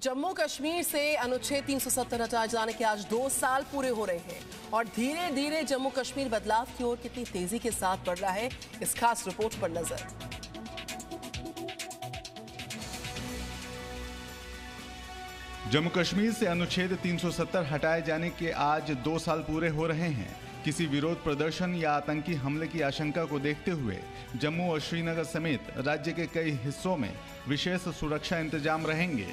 जम्मू कश्मीर से अनुच्छेद 370 हटाए जाने के आज 2 साल पूरे हो रहे हैं और धीरे धीरे जम्मू कश्मीर बदलाव की ओर कितनी तेजी के साथ बढ़ रहा है, इस खास रिपोर्ट पर नजर। जम्मू कश्मीर से अनुच्छेद 370 हटाए जाने के आज 2 साल पूरे हो रहे हैं। किसी विरोध प्रदर्शन या आतंकी हमले की आशंका को देखते हुए जम्मू और श्रीनगर समेत राज्य के कई हिस्सों में विशेष सुरक्षा इंतजाम रहेंगे।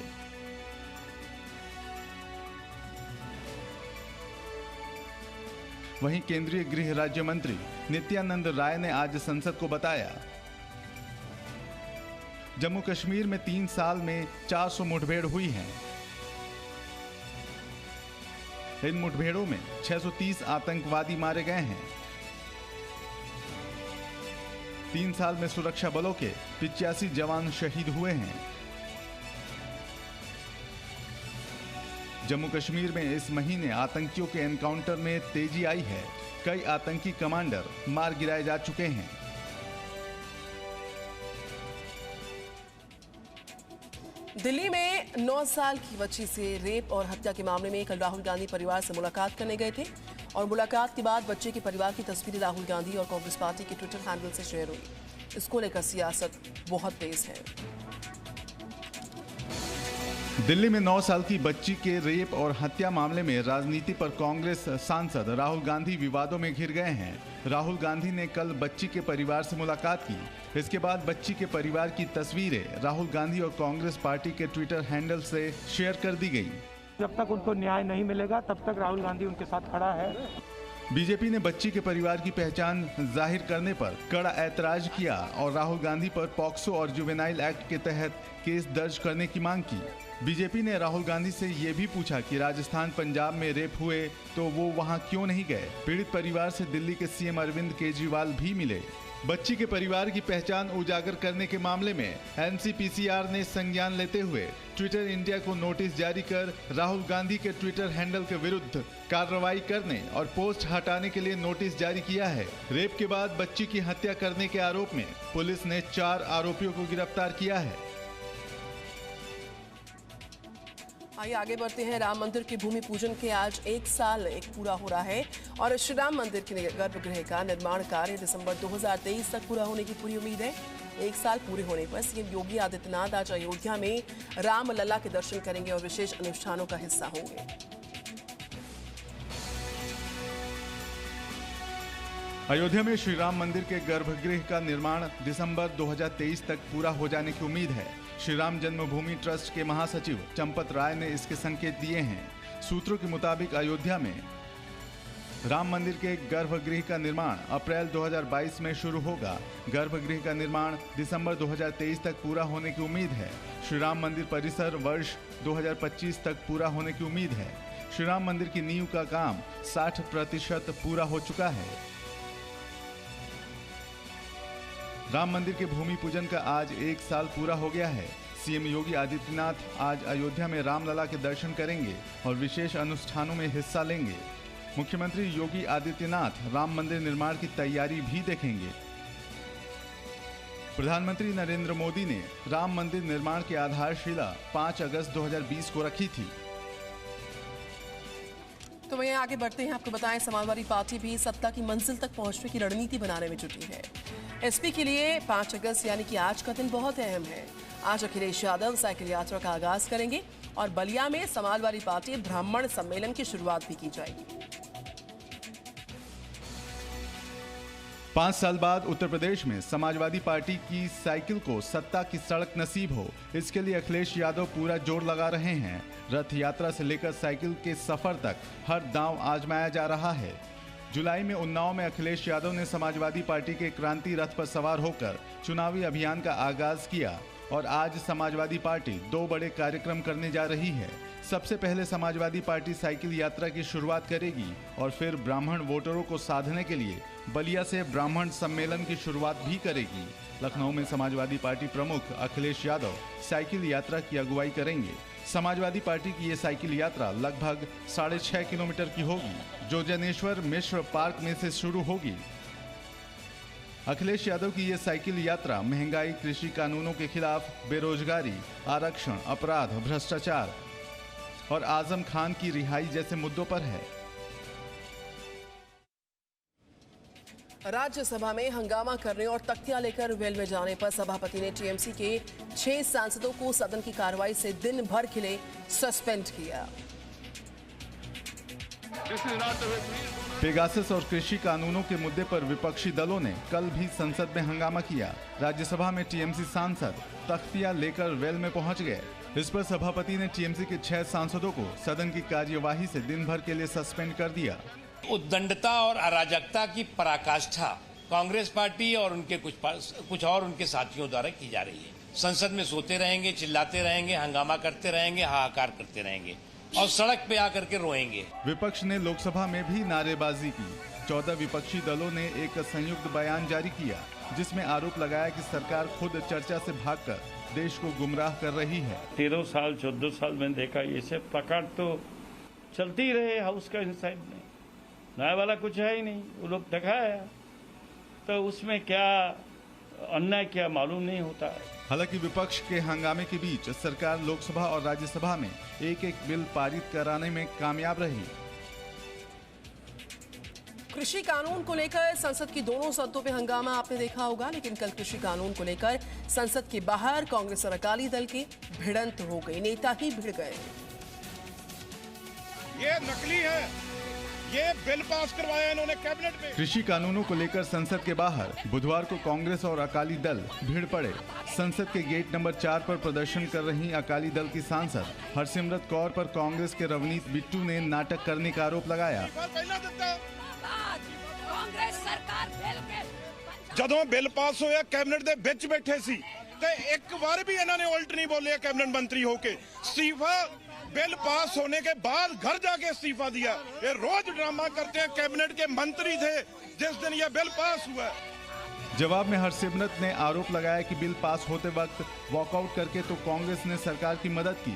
वहीं केंद्रीय गृह राज्य मंत्री नित्यानंद राय ने आज संसद को बताया, जम्मू कश्मीर में 3 साल में 400 मुठभेड़ हुई हैं। इन मुठभेड़ों में 630 आतंकवादी मारे गए हैं। 3 साल में सुरक्षा बलों के 85 जवान शहीद हुए हैं। जम्मू कश्मीर में इस महीने आतंकियों के एनकाउंटर में तेजी आई है। कई आतंकी कमांडर मार गिराए जा चुके हैं। दिल्ली में 9 साल की बच्ची से रेप और हत्या के मामले में कल राहुल गांधी परिवार से मुलाकात करने गए थे और मुलाकात के बाद बच्चे के परिवार की तस्वीरें राहुल गांधी और कांग्रेस पार्टी के ट्विटर हैंडल से शेयर हुई। इसको लेकर सियासत बहुत तेज है। दिल्ली में 9 साल की बच्ची के रेप और हत्या मामले में राजनीति पर कांग्रेस सांसद राहुल गांधी विवादों में घिर गए हैं। राहुल गांधी ने कल बच्ची के परिवार से मुलाकात की। इसके बाद बच्ची के परिवार की तस्वीरें राहुल गांधी और कांग्रेस पार्टी के ट्विटर हैंडल से शेयर कर दी गई। जब तक उनको न्याय नहीं मिलेगा तब तक राहुल गांधी उनके साथ खड़ा है। बीजेपी ने बच्ची के परिवार की पहचान जाहिर करने पर कड़ा ऐतराज किया और राहुल गांधी पर पॉक्सो और जुवेनाइल एक्ट के तहत केस दर्ज करने की मांग की। बीजेपी ने राहुल गांधी से ये भी पूछा कि राजस्थान पंजाब में रेप हुए तो वो वहां क्यों नहीं गए। पीड़ित परिवार से दिल्ली के सीएम अरविंद केजरीवाल भी मिले। बच्ची के परिवार की पहचान उजागर करने के मामले में एनसीपीसीआर ने संज्ञान लेते हुए ट्विटर इंडिया को नोटिस जारी कर राहुल गांधी के ट्विटर हैंडल के विरुद्ध कार्रवाई करने और पोस्ट हटाने के लिए नोटिस जारी किया है। रेप के बाद बच्ची की हत्या करने के आरोप में पुलिस ने 4 आरोपियों को गिरफ्तार किया है। आइए आगे बढ़ते हैं। राम मंदिर के भूमि पूजन के आज 1 साल पूरा हो रहा है और श्री राम मंदिर के गर्भगृह का निर्माण कार्य दिसंबर 2023 तक पूरा होने की पूरी उम्मीद है। 1 साल पूरे होने पर सीएम योगी आदित्यनाथ आज अयोध्या में रामलला के दर्शन करेंगे और विशेष अनुष्ठानों का हिस्सा होंगे। अयोध्या में श्री राम मंदिर के गर्भगृह का निर्माण दिसंबर 2023 तक पूरा हो जाने की उम्मीद है। श्री राम जन्मभूमि ट्रस्ट के महासचिव चंपत राय ने इसके संकेत दिए हैं। सूत्रों के मुताबिक अयोध्या में राम मंदिर के गर्भगृह का निर्माण अप्रैल 2022 में शुरू होगा। गर्भगृह का निर्माण दिसंबर 2023 तक पूरा होने की उम्मीद है। श्री राम मंदिर परिसर वर्ष 2025 तक पूरा होने की उम्मीद है। श्री राम मंदिर की नींव का काम 60% पूरा हो चुका है। राम मंदिर के भूमि पूजन का आज 1 साल पूरा हो गया है। सीएम योगी आदित्यनाथ आज अयोध्या में रामलला के दर्शन करेंगे और विशेष अनुष्ठानों में हिस्सा लेंगे। मुख्यमंत्री योगी आदित्यनाथ राम मंदिर निर्माण की तैयारी भी देखेंगे। प्रधानमंत्री नरेंद्र मोदी ने राम मंदिर निर्माण की आधारशिला 5 अगस्त 2020 को रखी थी। तो वहीं आगे बढ़ते हैं। आपको बताएं, समाजवादी पार्टी भी सत्ता की मंजिल तक पहुंचने की रणनीति बनाने में जुटी है। एसपी के लिए 5 अगस्त यानी कि आज का दिन बहुत अहम है। आज अखिलेश यादव साइकिल यात्रा का आगाज करेंगे और बलिया में समाजवादी पार्टी ब्राह्मण सम्मेलन की शुरुआत भी की जाएगी। 5 साल बाद उत्तर प्रदेश में समाजवादी पार्टी की साइकिल को सत्ता की सड़क नसीब हो, इसके लिए अखिलेश यादव पूरा जोर लगा रहे हैं। रथ यात्रा से लेकर साइकिल के सफर तक हर दांव आजमाया जा रहा है। जुलाई में उन्नाव में अखिलेश यादव ने समाजवादी पार्टी के क्रांति रथ पर सवार होकर चुनावी अभियान का आगाज किया और आज समाजवादी पार्टी 2 बड़े कार्यक्रम करने जा रही है। सबसे पहले समाजवादी पार्टी साइकिल यात्रा की शुरुआत करेगी और फिर ब्राह्मण वोटरों को साधने के लिए बलिया से ब्राह्मण सम्मेलन की शुरुआत भी करेगी। लखनऊ में समाजवादी पार्टी प्रमुख अखिलेश यादव साइकिल यात्रा की अगुवाई करेंगे। समाजवादी पार्टी की ये साइकिल यात्रा लगभग 6.5 किलोमीटर की होगी, जो जनेश्वर मिश्र पार्क में से शुरू होगी। अखिलेश यादव की ये साइकिल यात्रा महंगाई, कृषि कानूनों के खिलाफ, बेरोजगारी, आरक्षण, अपराध, भ्रष्टाचार और आजम खान की रिहाई जैसे मुद्दों पर है। राज्यसभा में हंगामा करने और तख्तियां लेकर वेल में जाने पर सभापति ने टीएमसी के 6 सांसदों को सदन की कार्रवाई से दिन भर के लिए सस्पेंड किया। पेगासस और कृषि कानूनों के मुद्दे पर विपक्षी दलों ने कल भी संसद में हंगामा किया। राज्यसभा में टीएमसी सांसद तख्तियां लेकर वेल में पहुंच गए। इस पर सभापति ने टीएमसी के 6 सांसदों को सदन की कार्यवाही से दिन भर के लिए सस्पेंड कर दिया। उद्दंडता और अराजकता की पराकाष्ठा कांग्रेस पार्टी और उनके कुछ और उनके साथियों द्वारा की जा रही है। संसद में सोते रहेंगे, चिल्लाते रहेंगे, हंगामा करते रहेंगे, हाहाकार करते रहेंगे और सड़क पे आकर के रोएंगे। विपक्ष ने लोकसभा में भी नारेबाजी की। 14 विपक्षी दलों ने एक संयुक्त बयान जारी किया, जिसमें आरोप लगाया कि सरकार खुद चर्चा से भागकर देश को गुमराह कर रही है। 13 साल 14 साल में देखा, ये सब प्रकार तो चलती ही रहे हाउस का इनसाइड में, नया वाला कुछ है ही नहीं। वो लोग दिखाया तो उसमें क्या अन्याय क्या मालूम नहीं होता है। हालांकि विपक्ष के हंगामे के बीच सरकार लोकसभा और राज्यसभा में एक बिल पारित कराने में कामयाब रही। कृषि कानून को लेकर संसद की दोनों सदनों पे हंगामा आपने देखा होगा, लेकिन कल कृषि कानून को लेकर संसद के बाहर कांग्रेस और अकाली दल की भिड़ंत हो गई। नेता ही भिड़ गए। ये नकली है, ये बिल पास करवाया इन्होंने कैबिनेट में। कृषि कानूनों को लेकर संसद के बाहर बुधवार को कांग्रेस और अकाली दल भीड़ पड़े। संसद के गेट नंबर 4 पर प्रदर्शन कर रही अकाली दल की सांसद हरसिमरत कौर पर कांग्रेस के रवनीत बिट्टू ने नाटक करने का आरोप लगाया। ਜਦੋਂ ਬਿੱਲ ਪਾਸ ਹੋਇਆ ਕੈਬਨਿਟ ਦੇ ਵਿੱਚ ਬੈਠੇ ਸੀ ਤੇ ਇੱਕ ਵਾਰ ਵੀ ਇਹਨਾਂ ਨੇ ਉਲਟ ਨਹੀਂ ਬੋਲਿਆ। कैबिनेट मंत्री होके इस्तीफा बिल पास होने के बाद घर जाके इस्तीफा दिया। ये रोज ड्रामा करते हैं। कैबिनेट के मंत्री थे जिस दिन ये बिल पास हुआ। जवाब में हरसिमरत ने आरोप लगाया कि बिल पास होते वक्त वॉकआउट करके तो कांग्रेस ने सरकार की मदद की।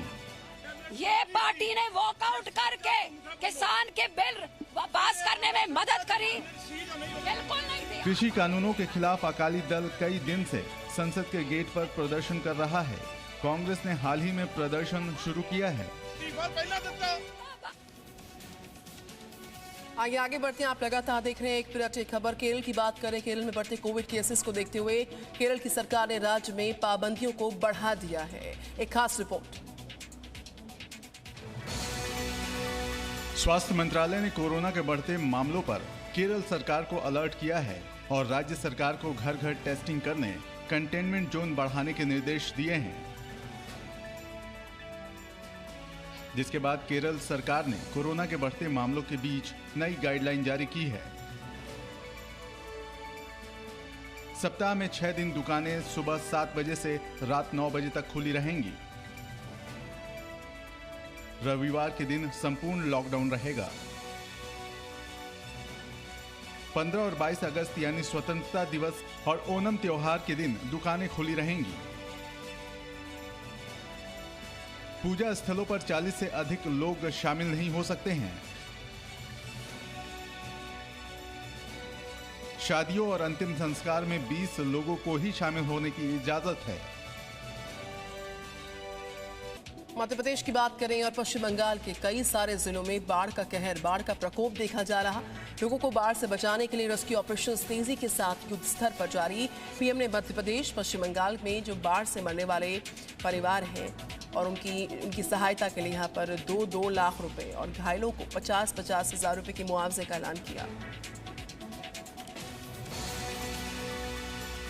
ये पार्टी ने वॉकआउट करके किसान के बिल पास करने में मदद करी, बिल्कुल नहीं दिया। कृषि कानूनों के खिलाफ अकाली दल कई दिन से संसद के गेट पर प्रदर्शन कर रहा है। कांग्रेस ने हाल ही में प्रदर्शन शुरू किया है। आगे बढ़ते हैं। आप लगातार देख रहे हैं एक पिरट खबर। केरल की बात करें। केरल में बढ़ते कोविड केसेस को देखते हुए केरल की सरकार ने राज्य में पाबंदियों को बढ़ा दिया है। एक खास रिपोर्ट। स्वास्थ्य मंत्रालय ने कोरोना के बढ़ते मामलों पर केरल सरकार को अलर्ट किया है और राज्य सरकार को घर घर टेस्टिंग करने, कंटेनमेंट जोन बढ़ाने के निर्देश दिए हैं, जिसके बाद केरल सरकार ने कोरोना के बढ़ते मामलों के बीच नई गाइडलाइन जारी की है। सप्ताह में 6 दिन दुकानें सुबह 7 बजे से रात 9 बजे तक खुली रहेंगी। रविवार के दिन संपूर्ण लॉकडाउन रहेगा। 15 और 22 अगस्त यानी स्वतंत्रता दिवस और ओणम त्योहार के दिन दुकानें खुली रहेंगी। पूजा स्थलों पर 40 से अधिक लोग शामिल नहीं हो सकते हैं। शादियों और अंतिम संस्कार में 20 लोगों को ही शामिल होने की इजाजत है। मध्य प्रदेश की बात करें और पश्चिम बंगाल के कई सारे जिलों में बाढ़ का कहर, बाढ़ का प्रकोप देखा जा रहा। लोगों को बाढ़ से बचाने के लिए रेस्क्यू ऑपरेशन तेजी के साथ युद्ध स्तर पर जारी। पीएम ने मध्य प्रदेश, पश्चिम बंगाल में जो बाढ़ से मरने वाले परिवार हैं और उनकी सहायता के लिए यहाँ पर 2-2 लाख रुपए और घायलों को 50-50 हजार रुपए के मुआवजे का ऐलान किया।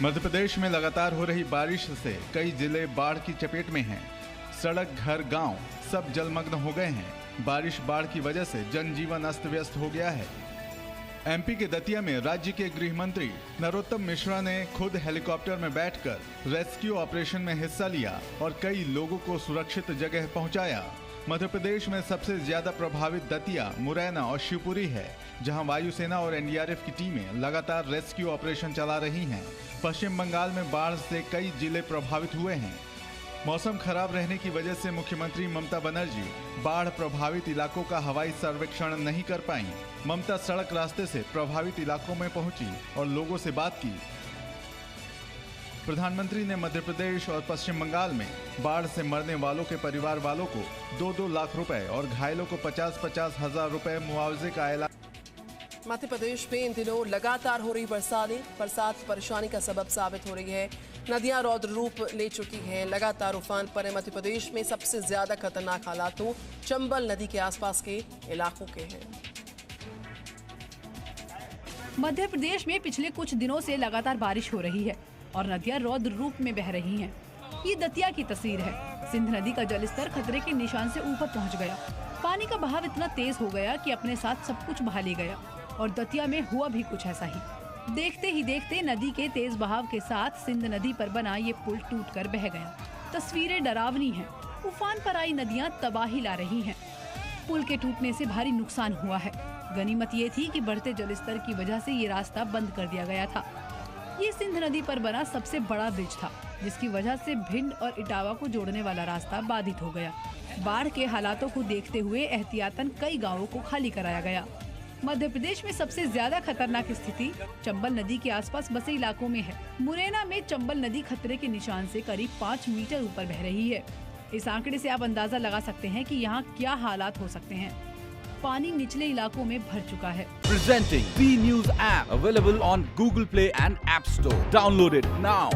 मध्य प्रदेश में लगातार हो रही बारिश से कई जिले बाढ़ की चपेट में हैं। सड़क, घर, गांव सब जलमग्न हो गए हैं। बारिश, बाढ़ की वजह से जनजीवन अस्त व्यस्त हो गया है। एमपी के दतिया में राज्य के गृह मंत्री नरोत्तम मिश्रा ने खुद हेलीकॉप्टर में बैठकर रेस्क्यू ऑपरेशन में हिस्सा लिया और कई लोगों को सुरक्षित जगह पहुंचाया। मध्य प्रदेश में सबसे ज्यादा प्रभावित दतिया, मुरैना और शिवपुरी है, जहां वायुसेना और एनडीआरएफ की टीमें लगातार रेस्क्यू ऑपरेशन चला रही हैं। पश्चिम बंगाल में बाढ़ से कई जिले प्रभावित हुए हैं। मौसम खराब रहने की वजह से मुख्यमंत्री ममता बनर्जी बाढ़ प्रभावित इलाकों का हवाई सर्वेक्षण नहीं कर पाईं। ममता सड़क रास्ते से प्रभावित इलाकों में पहुंची और लोगों से बात की। प्रधानमंत्री ने मध्य प्रदेश और पश्चिम बंगाल में बाढ़ से मरने वालों के परिवार वालों को 2-2 लाख रुपए और घायलों को 50-50 हजार रुपए मुआवजे का ऐलान। मध्य प्रदेश में इन दिनों लगातार हो रही बरसात परेशानी का सबब साबित हो रही है। नदियां रौद्र रूप ले चुकी हैं, लगातार उफान पर है। मध्य प्रदेश में सबसे ज्यादा खतरनाक हालात तो चंबल नदी के आसपास के इलाकों के हैं। मध्य प्रदेश में पिछले कुछ दिनों से लगातार बारिश हो रही है और नदियां रौद्र रूप में बह रही हैं। ये दतिया की तस्वीर है। सिंध नदी का जलस्तर खतरे के निशान से ऊपर पहुंच गया। पानी का बहाव इतना तेज हो गया कि अपने साथ सब कुछ बहा ले गया और दतिया में हुआ भी कुछ ऐसा ही। देखते ही देखते नदी के तेज बहाव के साथ सिंध नदी पर बना ये पुल टूटकर बह गया। तस्वीरें डरावनी हैं। उफान पर आई नदियां तबाही ला रही हैं। पुल के टूटने से भारी नुकसान हुआ है। गनीमत ये थी कि बढ़ते जलस्तर की वजह से ये रास्ता बंद कर दिया गया था। ये सिंध नदी पर बना सबसे बड़ा ब्रिज था, जिसकी वजह से भिंड और इटावा को जोड़ने वाला रास्ता बाधित हो गया। बाढ़ के हालातों को देखते हुए एहतियातन कई गांवों को खाली कराया गया। मध्य प्रदेश में सबसे ज्यादा खतरनाक स्थिति चंबल नदी के आसपास बसे इलाकों में है। मुरैना में चंबल नदी खतरे के निशान से करीब 5 मीटर ऊपर बह रही है। इस आंकड़े से आप अंदाजा लगा सकते हैं कि यहाँ क्या हालात हो सकते हैं। पानी निचले इलाकों में भर चुका है। Presenting B News app available on Google Play and App Store. Download it now.